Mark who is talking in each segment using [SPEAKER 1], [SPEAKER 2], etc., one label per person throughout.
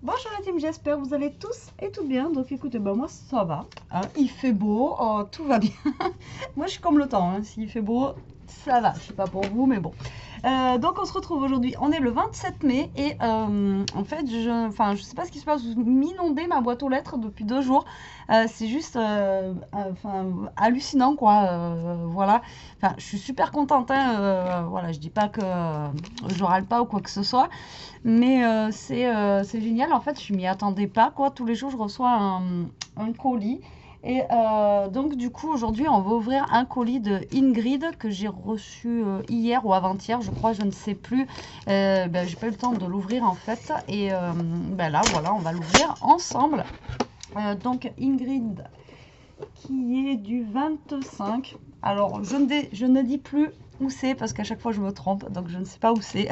[SPEAKER 1] Bonjour la team, j'espère que vous allez tous et tout bien. Donc écoutez, moi ça va, hein, il fait beau, tout va bien. Moi je suis comme le temps, hein. S'il fait beau, ça va. Je sais pas pour vous, mais bon. Donc on se retrouve aujourd'hui, on est le 27 mai et en fait, je sais pas ce qui se passe, vous m'inondez ma boîte aux lettres depuis 2 jours. C'est juste hallucinant quoi. Voilà. Enfin, je suis super contente, hein, voilà, je dis pas que je râle pas ou quoi que ce soit. Mais c'est génial, en fait, je m'y attendais pas, quoi. Tous les jours, je reçois un colis. Et donc, du coup, aujourd'hui, on va ouvrir un colis de Ingrid que j'ai reçu hier ou avant-hier, je crois, je ne sais plus. J'ai pas eu le temps de l'ouvrir, en fait. Et là, voilà, on va l'ouvrir ensemble. Donc, Ingrid, qui est du 25. Alors, je ne dis plus où c'est parce qu'à chaque fois je me trompe, donc je ne sais pas où c'est.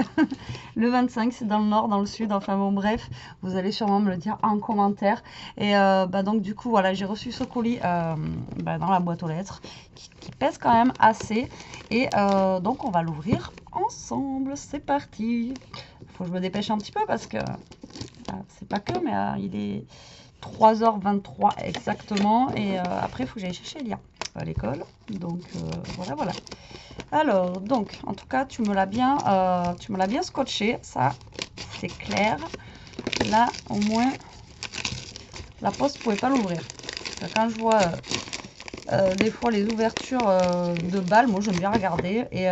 [SPEAKER 1] Le 25, c'est dans le nord, dans le sud, enfin bon, bref, vous allez sûrement me le dire en commentaire. Et donc, du coup, voilà, j'ai reçu ce colis dans la boîte aux lettres qui pèse quand même assez. Et donc, on va l'ouvrir ensemble. C'est parti. Faut que je me dépêche un petit peu parce que c'est pas que, mais il est 3h23 exactement. Et après, il faut que j'aille chercher Elia à l'école. Donc, voilà. Alors, donc, en tout cas, tu me l'as bien scotché. Ça, c'est clair. Là, au moins, la poste ne pouvait pas l'ouvrir. Quand je vois des fois les ouvertures de balles, moi, j'aime bien regarder. Et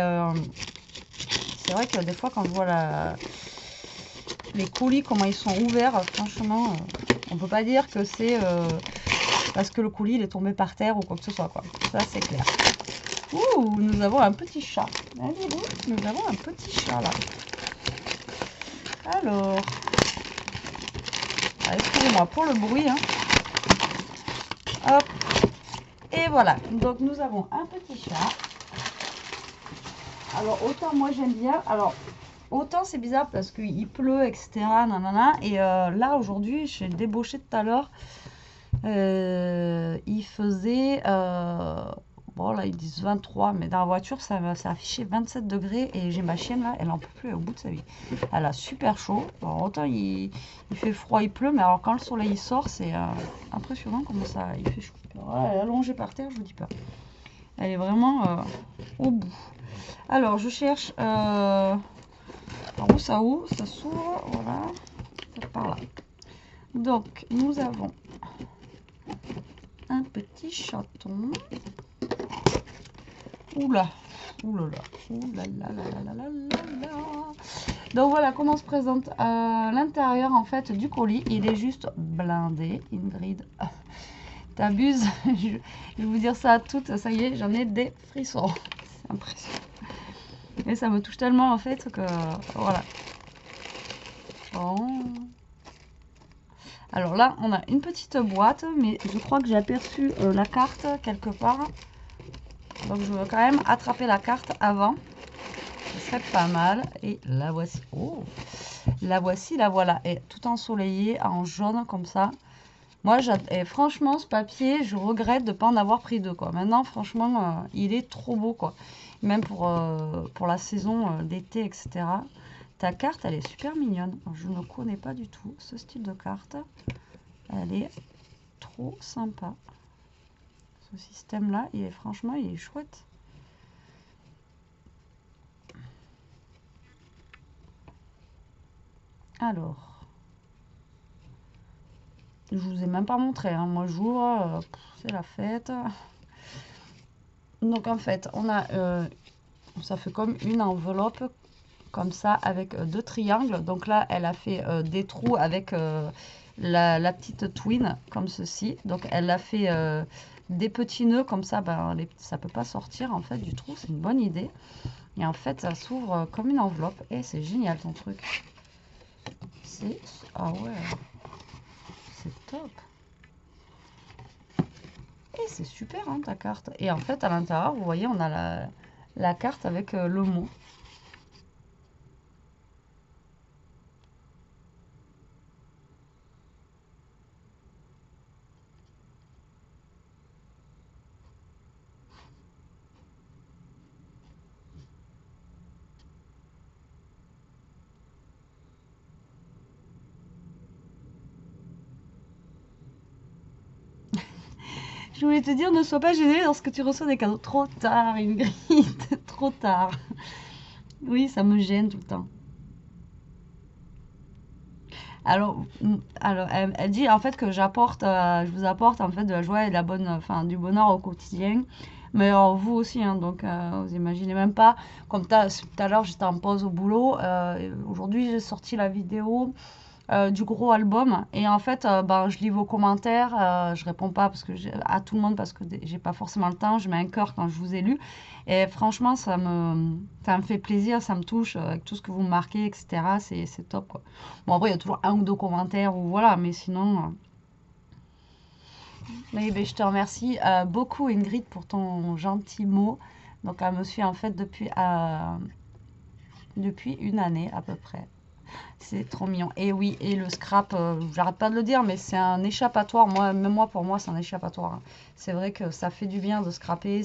[SPEAKER 1] c'est vrai que des fois, quand je vois les colis, comment ils sont ouverts, franchement, on peut pas dire que c'est parce que le colis il est tombé par terre ou quoi que ce soit, quoi. Ça, c'est clair. Ouh, nous avons un petit chat. Allez-vous, nous avons un petit chat là. Alors, excusez-moi pour le bruit, hein. Hop, et voilà. Donc nous avons un petit chat. Alors autant moi j'aime bien. Alors autant c'est bizarre parce qu'il pleut, etc. Nanana. Et là aujourd'hui, j'ai débauché tout à l'heure. Il faisait bon là ils disent 23, mais dans la voiture ça affichait 27 degrés et j'ai ma chienne là, elle en peut plus, elle est au bout de sa vie. Elle a super chaud. Alors, autant il fait froid, il pleut, mais alors quand le soleil sort, c'est impressionnant comment ça il fait chaud. Alors, elle est allongée par terre, je vous dis pas. Elle est vraiment au bout. Alors je cherche où ça s'ouvre, voilà, ça par là. Donc nous avons un petit chaton. Oula, oulala, oulalala. Donc voilà comment se présente l'intérieur en fait du colis. Il est juste blindé. Ingrid, t'abuses. Je vais vous dire ça à toutes. Ça y est, j'en ai des frissons. C'est impressionnant. Et ça me touche tellement en fait que voilà. Bon. Alors là, on a une petite boîte, mais je crois que j'ai aperçu la carte quelque part. Donc je veux quand même attraper la carte avant. Ce serait pas mal. Et la voici. Oh, la voici, la voilà. Et tout ensoleillée en jaune comme ça. Moi, et franchement, ce papier, je regrette de ne pas en avoir pris deux, quoi. Maintenant, franchement, il est trop beau, quoi. Même pour la saison d'été, etc. Ta carte, elle est super mignonne. Je ne connais pas du tout ce style de carte. Elle est trop sympa. Ce système-là, franchement, il est chouette. Alors, je vous ai même pas montré, hein. Moi, j'ouvre, c'est la fête. Donc, en fait, on a, ça fait comme une enveloppe, comme ça, avec deux triangles. Donc là, elle a fait des trous avec la petite twin, comme ceci. Donc, elle a fait des petits nœuds, comme ça, ça peut pas sortir, en fait, du trou. C'est une bonne idée. Et en fait, ça s'ouvre comme une enveloppe. Et c'est génial, ton truc. Ah ouais, c'est top. Et c'est super, hein, ta carte. Et en fait, à l'intérieur, vous voyez, on a la carte avec le mot. Je voulais te dire, ne sois pas gênée lorsque tu reçois des cadeaux. Trop tard, Ingrid, trop tard. Oui, ça me gêne tout le temps. Alors elle dit en fait que je vous apporte en fait de la joie et de la bonne, enfin du bonheur au quotidien. Mais alors, vous aussi, hein, donc vous imaginez même pas. Comme tout à l'heure, j'étais en pause au boulot. Aujourd'hui, j'ai sorti la vidéo du gros album. Et en fait, ben, je lis vos commentaires. Je réponds pas parce que à tout le monde parce que j'ai pas forcément le temps. Je mets un cœur quand je vous ai lu. Et franchement, ça me fait plaisir, ça me touche avec tout ce que vous marquez, etc. C'est top, quoi. Bon, après, il y a toujours un ou deux commentaires ou voilà, mais sinon. Oui, ben, je te remercie beaucoup, Ingrid, pour ton gentil mot. Donc, elle me suit en fait depuis une année à peu près. C'est trop mignon. Et oui, et le scrap, j'arrête pas de le dire, mais c'est un échappatoire. Moi, même moi, pour moi, c'est un échappatoire, hein. C'est vrai que ça fait du bien de scraper.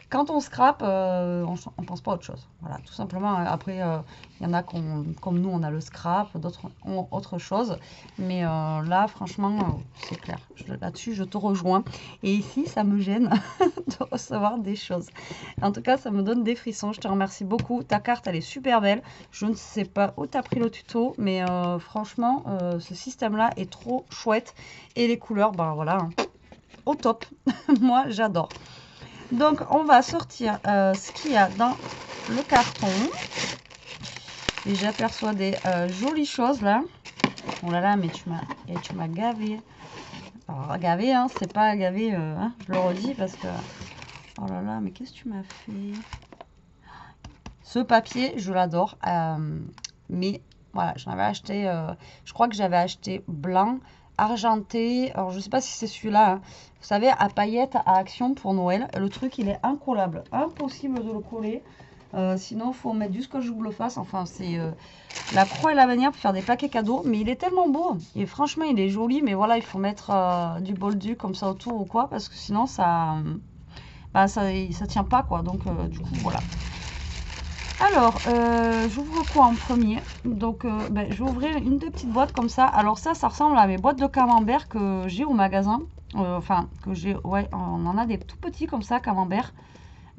[SPEAKER 1] Quand on scrape, on pense pas à autre chose. Voilà, tout simplement. Après, il y en a comme nous, on a le scrap, d'autres ont autre chose. Mais là, franchement, c'est clair. Là-dessus, je te rejoins. Et ici, ça me gêne de recevoir des choses. En tout cas, ça me donne des frissons. Je te remercie beaucoup. Ta carte, elle est super belle. Je ne sais pas où tu as pris le tuto, mais franchement, ce système-là est trop chouette. Et les couleurs, ben voilà, hein, au top. Moi, j'adore. Donc, on va sortir ce qu'il y a dans le carton. Et j'aperçois des jolies choses là. Oh là là, mais tu m'as gavé. Alors, gavé, hein, c'est pas gavé, hein, je le redis parce que... Oh là là, mais qu'est-ce que tu m'as fait? Ce papier, je l'adore. Mais voilà, j'en avais acheté, je crois que j'avais acheté blanc, argenté. Alors, je sais pas si c'est celui-là, hein. Vous savez, à paillettes, à Action pour Noël. Le truc, il est incollable. Impossible de le coller. Sinon, il faut mettre du scotch double face. Enfin, c'est la croix et la bannière pour faire des paquets cadeaux. Mais il est tellement beau. Et franchement, il est joli. Mais voilà, il faut mettre du boldu comme ça autour ou quoi. Parce que sinon, ça tient pas, quoi. Donc, du coup, voilà. Alors, j'ouvre quoi en premier? Donc, je vais ouvrir une des petites boîtes comme ça. Alors ça ressemble à mes boîtes de camembert que j'ai au magasin. Enfin, que j'ai, ouais, on en a des tout petits comme ça, camembert.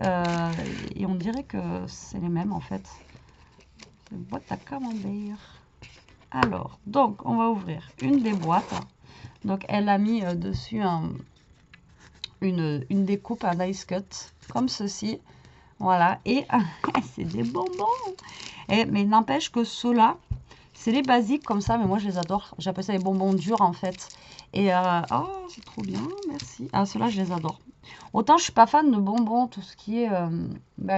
[SPEAKER 1] Et on dirait que c'est les mêmes en fait. C'est une boîte à camembert. Alors, donc, on va ouvrir une des boîtes. Donc, elle a mis dessus une découpe à dice cut, comme ceci. Voilà, et c'est des bonbons. Mais n'empêche que ceux-là, c'est les basiques comme ça, mais moi je les adore. J'appelle ça les bonbons durs en fait. Et oh, c'est trop bien, merci. Ah, ceux-là, je les adore. Autant je suis pas fan de bonbons, tout ce qui est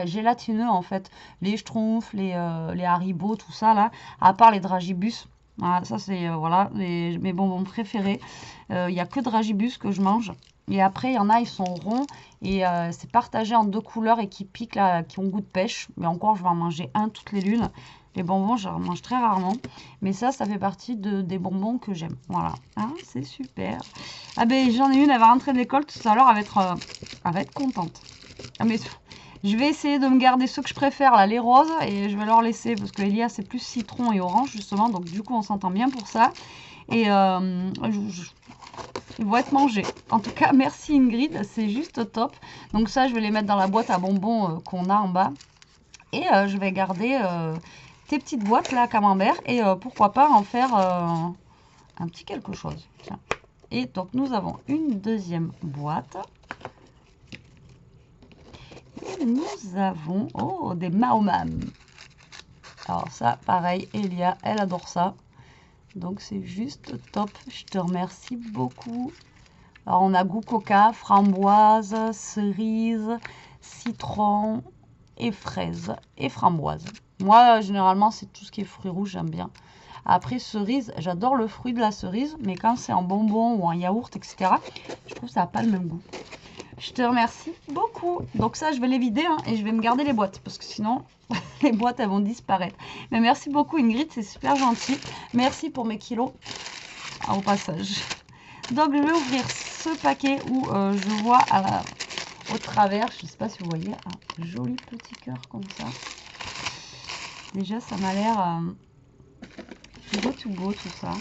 [SPEAKER 1] gélatineux en fait. Les Schtroumpfs, les Haribo, tout ça là. À part les Dragibus. Voilà, ça c'est voilà, mes bonbons préférés. Il n'y a que Dragibus que je mange. Et après, il y en a, ils sont ronds et c'est partagé en deux couleurs et qui piquent, là, qui ont goût de pêche. Mais encore, je vais en manger un toutes les lunes. Les bonbons, j'en mange très rarement. Mais ça fait partie des bonbons que j'aime. Voilà. Ah, c'est super. Ah ben, j'en ai une, elle va rentrer de l'école tout à l'heure, elle va être contente. Ah, mais je vais essayer de me garder ceux que je préfère, là, les roses. Et je vais leur laisser, parce que Elia, c'est plus citron et orange, justement. Donc, du coup, on s'entend bien pour ça. Et ils vont être mangés. En tout cas, merci Ingrid, c'est juste top. Donc ça, je vais les mettre dans la boîte à bonbons qu'on a en bas. Et je vais garder tes petites boîtes là, camembert. Et pourquoi pas en faire un petit quelque chose. Tiens. Et donc, nous avons une deuxième boîte. Et nous avons des Maomam. Alors ça, pareil, Elia, elle adore ça. Donc c'est juste top, je te remercie beaucoup. Alors on a goût coca, framboise, cerise, citron et fraise et framboise. Moi généralement c'est tout ce qui est fruits rouges, j'aime bien. Après cerise, j'adore le fruit de la cerise, mais quand c'est en bonbon ou en yaourt, etc., je trouve que ça n'a pas le même goût. Je te remercie beaucoup. Donc ça, je vais les vider hein, et je vais me garder les boîtes parce que sinon, les boîtes, elles vont disparaître. Mais merci beaucoup Ingrid, c'est super gentil. Merci pour mes kilos au passage. Donc je vais ouvrir ce paquet où je vois au travers, je ne sais pas si vous voyez, un joli petit cœur comme ça. Déjà, ça m'a l'air beau tout ça.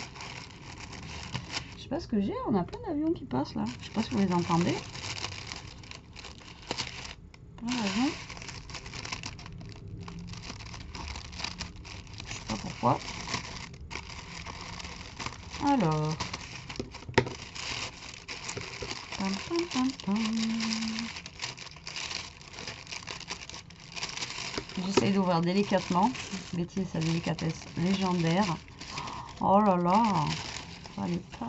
[SPEAKER 1] Je sais pas ce que j'ai, on a plein d'avions qui passent là. Je sais pas si vous les entendez. Plein d'avions. Je sais pas pourquoi. Alors. Pam, pam, pam, pam. J'essaye d'ouvrir délicatement. Betty et sa délicatesse légendaire. Oh là là. Fallait pas.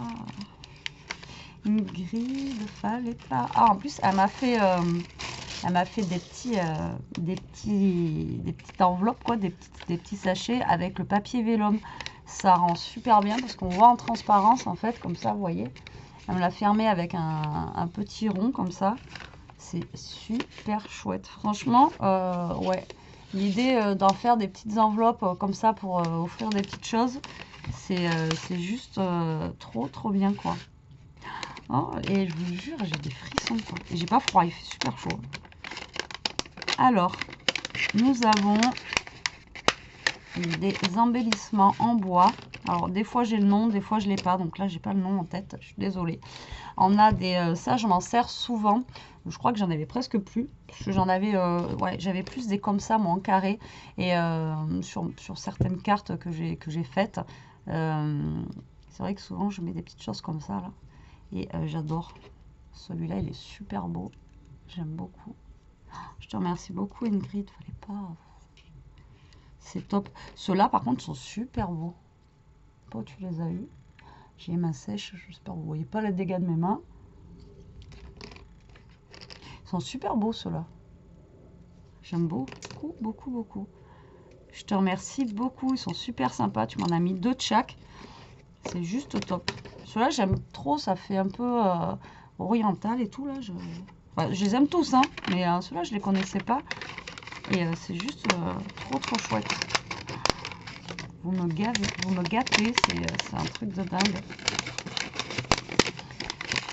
[SPEAKER 1] Ingrid, fallait pas. Ah, en plus, elle m'a fait des petites enveloppes, quoi, des petits sachets avec le papier vélum. Ça rend super bien parce qu'on voit en transparence, en fait, comme ça, vous voyez. Elle me l'a fermé avec un petit rond, comme ça. C'est super chouette. Franchement, ouais. L'idée d'en faire des petites enveloppes comme ça pour offrir des petites choses, c'est juste trop bien, quoi. Oh, et je vous jure, j'ai des frissons, quoi. Et j'ai pas froid, il fait super chaud. Alors, nous avons des embellissements en bois. Alors, des fois j'ai le nom, des fois je l'ai pas. Donc là, j'ai pas le nom en tête, je suis désolée. On a des... ça, je m'en sers souvent. Je crois que j'en avais presque plus. Parce que j'en avais... ouais, j'avais plus des comme ça, moi, en carré. Et sur certaines cartes que j'ai faites, c'est vrai que souvent, je mets des petites choses comme ça, là. Et j'adore. Celui-là, il est super beau. J'aime beaucoup. Je te remercie beaucoup, Ingrid. Fallait pas... C'est top. Ceux-là, par contre, sont super beaux. Toi, tu les as eus. J'ai les mains sèches. J'espère que vous voyez pas les dégâts de mes mains. Ils sont super beaux, ceux-là. J'aime beaucoup. Je te remercie beaucoup. Ils sont super sympas. Tu m'en as mis 2 de chaque. C'est juste top. Ceux-là, j'aime trop. Ça fait un peu oriental et tout, là. Enfin, je les aime tous, hein. Mais ceux-là, je les connaissais pas. Et c'est juste trop chouette. Vous me gâtez, c'est un truc de dingue.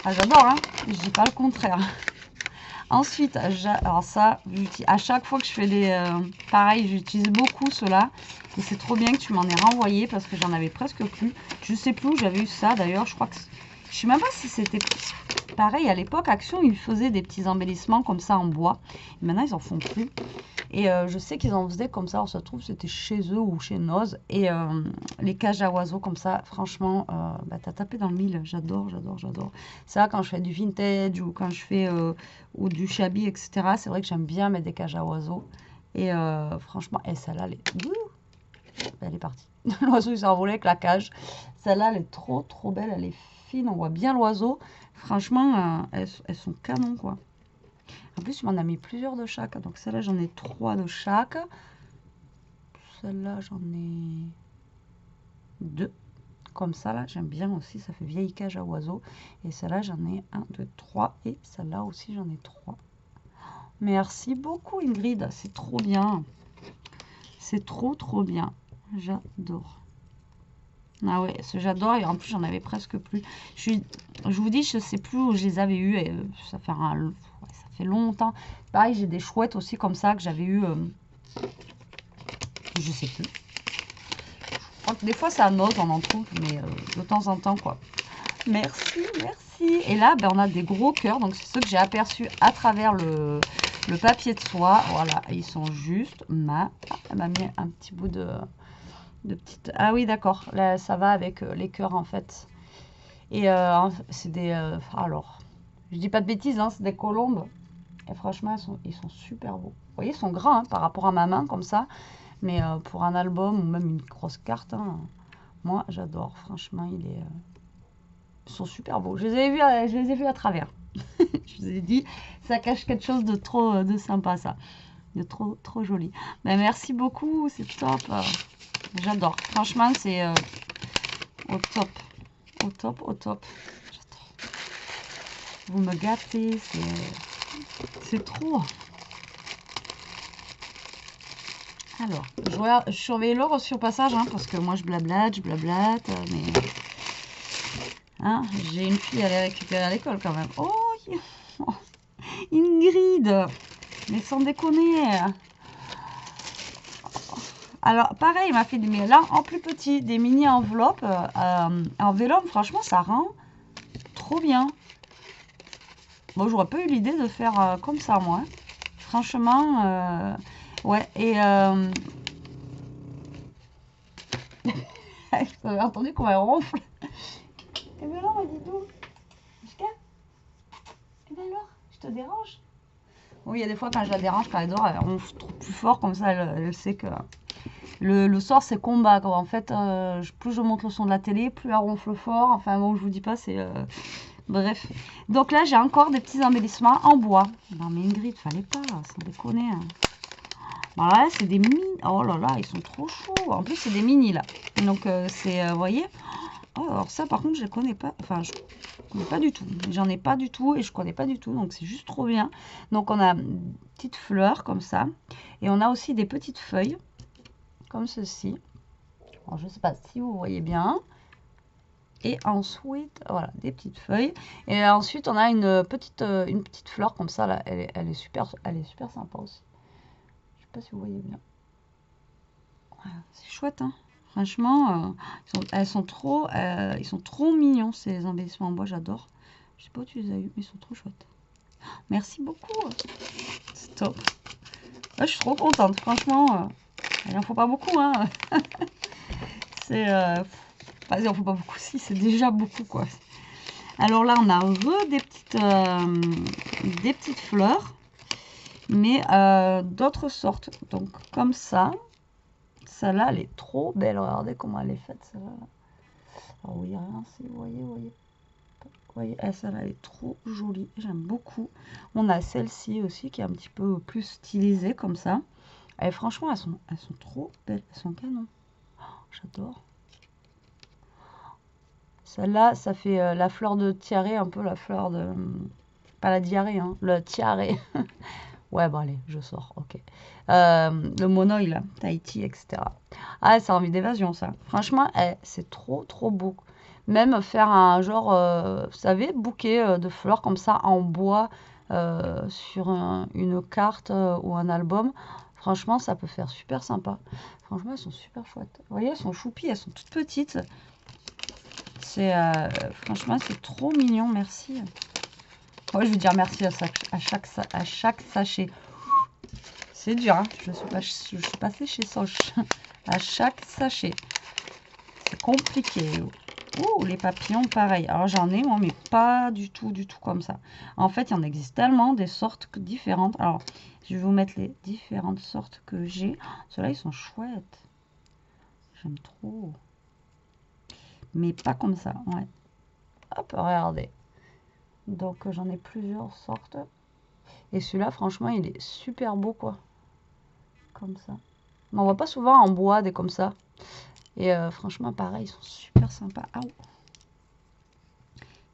[SPEAKER 1] Ah, j'adore, hein. Je dis pas le contraire. Ensuite, alors ça, à chaque fois que je fais des... pareil, j'utilise beaucoup cela. Et c'est trop bien que tu m'en aies renvoyé parce que j'en avais presque plus. Je sais plus où j'avais eu ça d'ailleurs. Je crois que... Je sais même pas si c'était... Pareil, à l'époque, Action, ils faisaient des petits embellissements comme ça en bois. Et maintenant, ils en font plus. Et je sais qu'ils en faisaient comme ça. Alors, ça se trouve, c'était chez eux ou chez Noz. Et les cages à oiseaux comme ça, franchement, bah, t'as tapé dans le mille. J'adore. Ça, quand je fais du vintage ou quand je fais ou du shabby, etc., c'est vrai que j'aime bien mettre des cages à oiseaux. Et franchement, et celle-là, elle est partie. L'oiseau, il s'est envolé avec la cage. Celle-là, elle est trop belle. Elle est fine. On voit bien l'oiseau. Franchement, elles sont canon, quoi. En plus, tu m'en as mis plusieurs de chaque. Donc, celle-là, j'en ai 3 de chaque. Celle-là, j'en ai 2. Comme ça, là, j'aime bien aussi. Ça fait vieille cage à oiseaux. Et celle-là, j'en ai 1, 2, 3. Et celle-là aussi, j'en ai 3. Merci beaucoup, Ingrid. C'est trop bien. C'est trop bien. J'adore. Ah ouais, j'adore. Et en plus, j'en avais presque plus. Je vous dis, je sais plus où je les avais eus. Et ça fait longtemps. Pareil, j'ai des chouettes aussi comme ça que j'avais eu. Je sais plus. Je crois que des fois, c'est à Noz, on en trouve. Mais de temps en temps, quoi. Merci. Et là, ben, on a des gros cœurs. Donc, c'est ceux que j'ai aperçus à travers le papier de soie. Voilà, ils sont juste elle m'a mis un petit bout de petite... Ah oui, d'accord. Là, ça va avec les cœurs, en fait. Et c'est des... alors, je dis pas de bêtises, hein, c'est des colombes. Et franchement, ils sont super beaux. Vous voyez, ils sont grands hein, par rapport à ma main, comme ça. Mais pour un album ou même une grosse carte, hein, moi, j'adore. Franchement, ils sont super beaux. Je les ai vus à travers. Je vous ai dit, ça cache quelque chose de trop de sympa, ça. De trop joli. Ben, merci beaucoup, c'est top. J'adore. Franchement, c'est au top. Au top. J'adore. Vous me gâtez, c'est trop. Alors, je surveille l'heure aussi au passage, hein, parce que moi je blablate, mais hein, j'ai une fille à aller récupérer à l'école quand même. Oh, Ingrid, mais sans déconner. Alors, pareil, il m'a fait des là en plus petit, des mini enveloppes en vélum. Franchement, ça rend trop bien. Bon, j'aurais pas eu l'idée de faire comme ça, moi. Hein. Franchement, ouais. Et vous avez entendu comment elle ronfle? Eh ben non, dis donc. Jusqu'à. Eh ben alors, je te dérange? Oui, il y a des fois quand je la dérange, quand elle dort, elle ronfle trop plus fort, comme ça, elle sait que le soir c'est combat. Quoi. En fait, plus je monte le son de la télé, plus elle ronfle fort. Enfin bon, je vous dis pas, c'est. Bref. Donc là, j'ai encore des petits embellissements en bois. Non, mais Ingrid, fallait pas, sans déconner. Hein. Voilà, c'est des mini. Oh là là, ils sont trop chauds. En plus, c'est des mini là. Donc, c'est, vous voyez. Oh, alors ça, par contre, je ne connais pas. Enfin, je connais pas du tout. J'en ai pas du tout et je connais pas du tout. Donc, c'est juste trop bien. Donc, on a une petite fleur comme ça. Et on a aussi des petites feuilles comme ceci. Alors, je ne sais pas si vous voyez bien. Et ensuite, voilà, des petites feuilles. Et ensuite, on a une petite fleur comme ça. Là, elle est super sympa aussi. Je sais pas si vous voyez bien. Voilà, c'est chouette, hein. Franchement, ils sont trop mignons ces embellissements en bois, j'adore. Je sais pas où tu les as eu, mais ils sont trop chouettes. Merci beaucoup. C'est top. Là, je suis trop contente, franchement. Il n'en faut pas beaucoup, hein. C'est... Vas-y, il n'en faut pas beaucoup, si, c'est déjà beaucoup, quoi. Alors là, on a des petites fleurs, mais d'autres sortes. Donc, comme ça. Celle-là, elle est trop belle. Regardez comment elle est faite, celle-là. Alors, oui, rien, si vous voyez, vous voyez, celle-là, elle est trop jolie. J'aime beaucoup. On a celle-ci aussi qui est un petit peu plus stylisée comme ça. Et franchement, elles sont trop belles. Elles sont canon. Oh, j'adore. Celle-là, ça fait la fleur de tiare, un peu la fleur de... Pas la diarrhée, hein, le tiare. Ouais, bon, allez, je sors, ok. Le monoï, là, Tahiti, etc. Ah, c'est envie d'évasion, ça. Franchement, c'est trop, trop beau. Même faire un genre, vous savez, bouquet de fleurs comme ça, en bois, sur une carte ou un album. Franchement, ça peut faire super sympa. Franchement, elles sont super chouettes. Vous voyez, elles sont choupies, elles sont toutes petites. Franchement, c'est trop mignon, merci. Ouais, je veux dire merci à chaque sachet. C'est dur, hein. Je suis passée chez Soch. À chaque sachet. C'est compliqué. Ouh, les papillons, pareil. Alors, j'en ai, moi, mais pas du tout comme ça. En fait, il y en existe tellement des sortes différentes. Alors, je vais vous mettre les différentes sortes que j'ai. Ceux-là, ils sont chouettes. J'aime trop. Mais pas comme ça, ouais. Hop, regardez. Donc, j'en ai plusieurs sortes. Et celui-là, franchement, il est super beau, quoi. Comme ça. Mais on voit pas souvent en bois des comme ça. Et franchement, pareil, ils sont super sympas. Ah,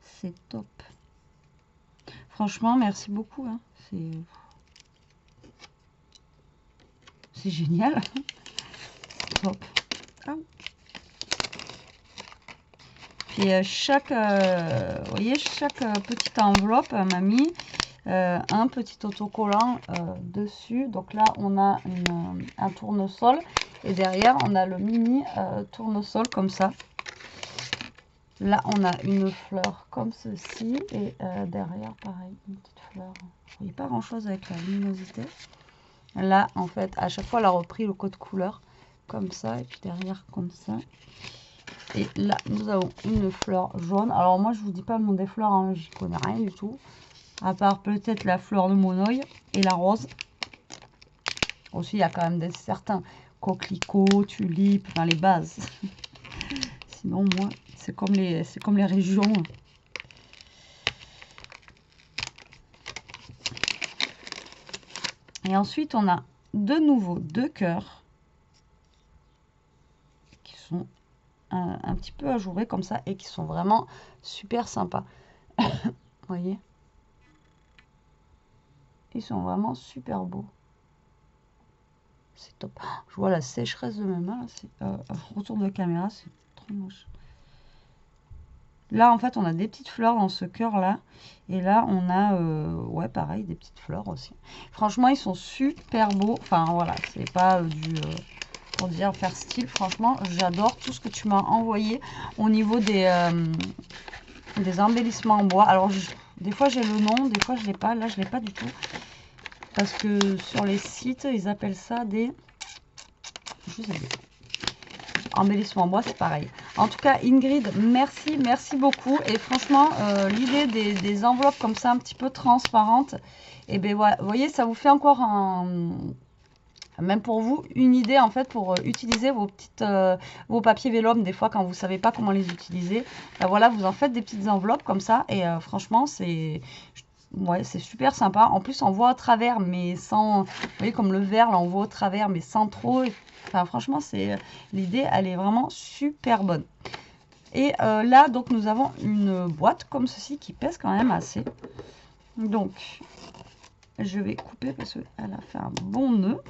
[SPEAKER 1] c'est top. Franchement, merci beaucoup. Hein. C'est génial. Top. Ah. Puis vous voyez, chaque petite enveloppe m'a mis un petit autocollant dessus. Donc là, on a un tournesol. Et derrière, on a le mini tournesol comme ça. Là, on a une fleur comme ceci. Et derrière, pareil, une petite fleur. Vous voyez pas grand-chose avec la luminosité. Là, en fait, à chaque fois, elle a repris le code couleur comme ça. Et puis derrière, comme ça. Et là, nous avons une fleur jaune. Alors moi, je vous dis pas le nom des fleurs, hein, j'y connais rien du tout. À part peut-être la fleur de monoï et la rose. Aussi, il y a quand même certains coquelicots, tulipes, enfin les bases. Sinon, moi, c'est comme les régions. Et ensuite, on a de nouveau deux cœurs qui sont un petit peu ajourés comme ça et qui sont vraiment super sympas. Vous voyez, ils sont vraiment super beaux. C'est top. Je vois la sécheresse de mes mains. Retour de caméra, c'est trop moche. Là, en fait, on a des petites fleurs dans ce cœur-là. Et là, on a, ouais, pareil, des petites fleurs aussi. Franchement, ils sont super beaux. Enfin, voilà, c'est pas pour dire faire style. Franchement, j'adore tout ce que tu m'as envoyé au niveau des des embellissements en bois. Alors, des fois j'ai le nom, des fois je l'ai pas. Là, je l'ai pas du tout. Parce que sur les sites, ils appellent ça des... Je sais plus. Embellissement en bois, c'est pareil. En tout cas, Ingrid, merci beaucoup. Et franchement, l'idée des enveloppes comme ça, un petit peu transparentes, et ben ouais, vous voyez, ça vous fait encore même pour vous, une idée en fait pour utiliser vos papiers vélum. Des fois, quand vous savez pas comment les utiliser, ben voilà, vous en faites des petites enveloppes comme ça. Et franchement, c'est super sympa. En plus, on voit au travers, mais sans... Vous voyez, comme le verre, là, on voit au travers, mais sans trop... Enfin, franchement, l'idée, elle est vraiment super bonne. Et là, donc, nous avons une boîte comme ceci qui pèse quand même assez. Donc, je vais couper parce qu'elle a fait un bon nœud.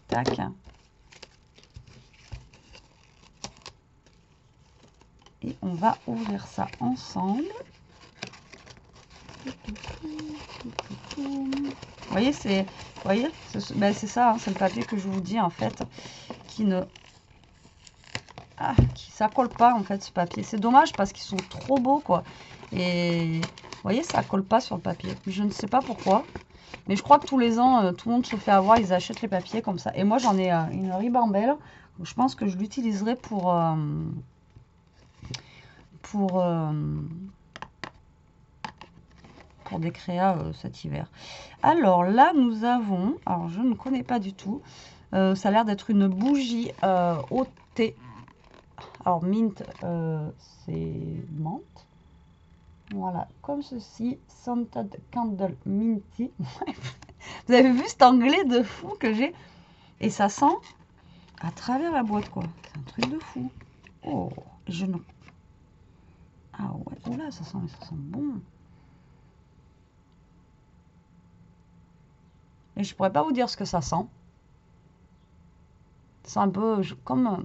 [SPEAKER 1] Tac. Et on va ouvrir ça ensemble. Vous voyez, c'est ça, hein, c'est le papier que je vous dis en fait, qui ça colle pas en fait ce papier. C'est dommage parce qu'ils sont trop beaux quoi. Et vous voyez, ça colle pas sur le papier. Je ne sais pas pourquoi, mais je crois que tous les ans, tout le monde se fait avoir, ils achètent les papiers comme ça. Et moi, j'en ai une ribambelle. Je pense que je l'utiliserai pour des créas cet hiver. Alors là, nous avons, alors je ne connais pas du tout, ça a l'air d'être une bougie au thé. Alors mint, c'est menthe. Voilà, comme ceci, Scented Candle Minty. Vous avez vu cet anglais de fou que j'ai? Et ça sent à travers la boîte, quoi. C'est un truc de fou. Oh, je ne... Ah ouais, oh là, ça sent bon. Et je pourrais pas vous dire ce que ça sent. C'est un peu comme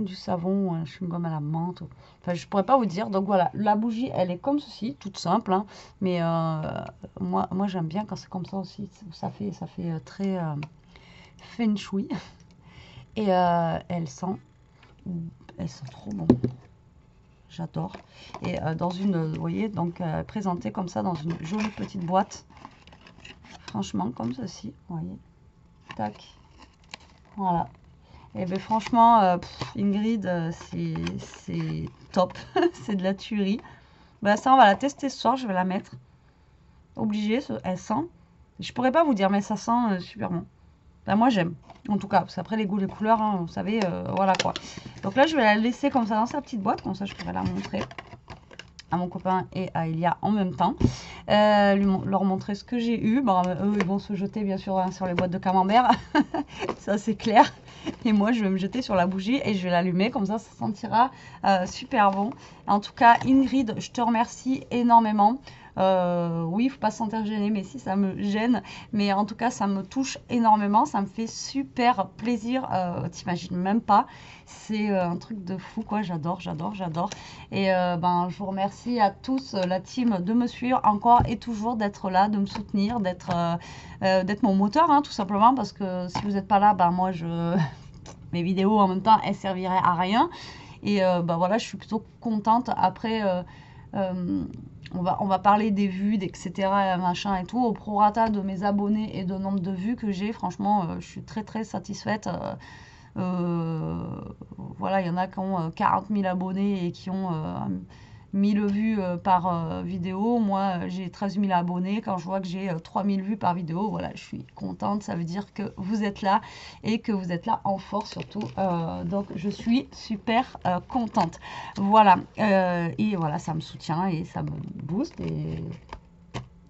[SPEAKER 1] du savon, un chewing-gum à la menthe. Enfin, je pourrais pas vous dire. Donc voilà, la bougie, elle est comme ceci, toute simple. Hein. Mais moi j'aime bien quand c'est comme ça aussi. Ça fait très feng shui. Et elle sent trop bon. J'adore. Et dans une, vous voyez, donc présentée comme ça dans une jolie petite boîte. Franchement, comme ceci, vous voyez. Tac. Voilà. Et bien franchement, Ingrid, c'est top. C'est de la tuerie. Ben, ça, on va la tester ce soir. Je vais la mettre. Obligée, elle sent. Je pourrais pas vous dire, mais ça sent super bon. Ben, moi, j'aime. En tout cas, parce qu'après, les goûts, les couleurs, hein, vous savez, voilà quoi. Donc là, je vais la laisser comme ça dans sa petite boîte. Comme ça, je pourrais la montrer à mon copain et à Elia en même temps. Leur montrer ce que j'ai eu. Bon, eux, ils vont se jeter, bien sûr, hein, sur les boîtes de camembert. Ça, c'est clair. Et moi, je vais me jeter sur la bougie et je vais l'allumer. Comme ça sentira super bon. En tout cas, Ingrid, je te remercie énormément. Oui, il ne faut pas se sentir gêné, mais si ça me gêne. Mais en tout cas, ça me touche énormément. Ça me fait super plaisir. T'imagines même pas. C'est un truc de fou, quoi. J'adore. Et ben, je vous remercie à tous, la team, de me suivre encore et toujours, d'être là, de me soutenir, d'être mon moteur, hein, tout simplement. Parce que si vous n'êtes pas là, ben moi, mes vidéos en même temps, elles serviraient à rien. Et ben voilà, je suis plutôt contente. Après... on va parler des vues, etc. machin et tout. Au prorata de mes abonnés et de nombre de vues que j'ai, franchement, je suis très satisfaite. Voilà, il y en a qui ont 40 000 abonnés et qui ont 1000 vues par vidéo. Moi, j'ai 13 000 abonnés. Quand je vois que j'ai 3000 vues par vidéo, voilà, je suis contente. Ça veut dire que vous êtes là et que vous êtes là en force surtout. Donc, je suis super contente. Voilà. Et voilà, ça me soutient et ça me booste.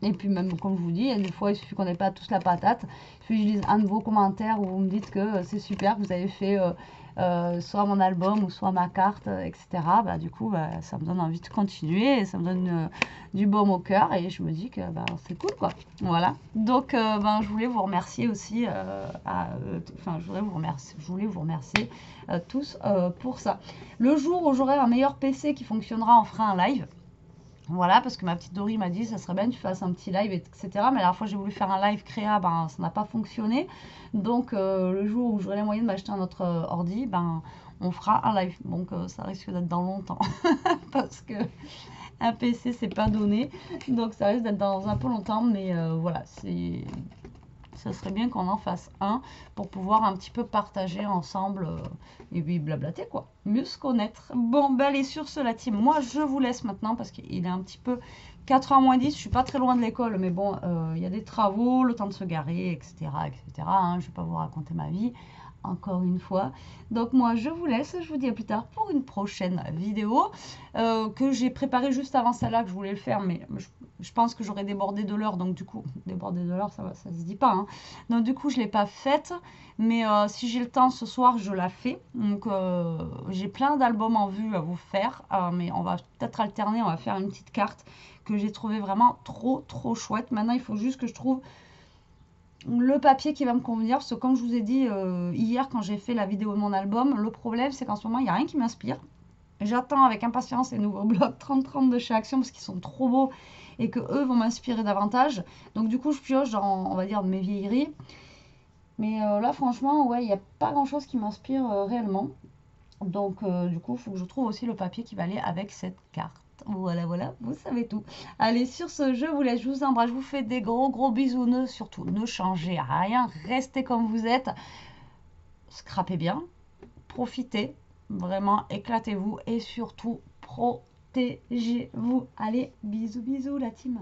[SPEAKER 1] Et puis même, comme je vous dis, des fois, il suffit qu'on n'ait pas tous la patate. Il suffit que je lise un de vos commentaires où vous me dites que c'est super, que vous avez fait soit mon album ou soit ma carte, etc. Bah, du coup, bah, ça me donne envie de continuer et ça me donne du baume au cœur. Et je me dis que bah, c'est cool, quoi. Voilà. Donc, ben, je voulais vous remercier aussi. Je voulais vous remercier tous pour ça. Le jour où j'aurai un meilleur PC qui fonctionnera, on fera un live. Voilà, parce que ma petite Dory m'a dit, ça serait bien que tu fasses un petit live, etc. Mais la dernière fois, j'ai voulu faire un live créa, ben, ça n'a pas fonctionné. Donc, le jour où j'aurai les moyens de m'acheter un autre ordi, ben, on fera un live. Donc, ça risque d'être dans longtemps. Parce que un PC, c'est pas donné. Donc, ça risque d'être dans un peu longtemps. Mais voilà, ça serait bien qu'on en fasse un pour pouvoir un petit peu partager ensemble et puis blablater quoi, mieux se connaître. Bon, ben allez, sur ce la team, moi je vous laisse maintenant parce qu'il est un petit peu 4h moins 10, je suis pas très loin de l'école, mais bon, il y a des travaux, le temps de se garer, etc. etc. Hein, je vais pas vous raconter ma vie encore une fois. Donc moi je vous laisse, je vous dis à plus tard pour une prochaine vidéo que j'ai préparée juste avant celle-là, que je voulais le faire, mais je pense que j'aurais débordé de l'heure, donc du coup, débordé de l'heure, ça se dit pas. Hein. Donc du coup, je ne l'ai pas faite, mais si j'ai le temps ce soir, je la fais. Donc j'ai plein d'albums en vue à vous faire, mais on va peut-être alterner, on va faire une petite carte que j'ai trouvé vraiment trop chouette. Maintenant, il faut juste que je trouve le papier qui va me convenir, parce que comme je vous ai dit hier quand j'ai fait la vidéo de mon album, le problème c'est qu'en ce moment, il n'y a rien qui m'inspire. J'attends avec impatience les nouveaux blogs 30-30 de chez Action parce qu'ils sont trop beaux et que eux vont m'inspirer davantage. Donc du coup, je pioche dans, on va dire, de mes vieilleries. Mais là, franchement, ouais, il n'y a pas grand-chose qui m'inspire réellement. Donc du coup, il faut que je trouve aussi le papier qui va aller avec cette carte. Voilà, voilà, vous savez tout. Allez, sur ce, je vous laisse, je vous embrasse, je vous fais des gros bisous. Surtout, ne changez rien, restez comme vous êtes. Scrapez bien, profitez, vraiment éclatez-vous et surtout protégez-vous. Allez, bisous la team.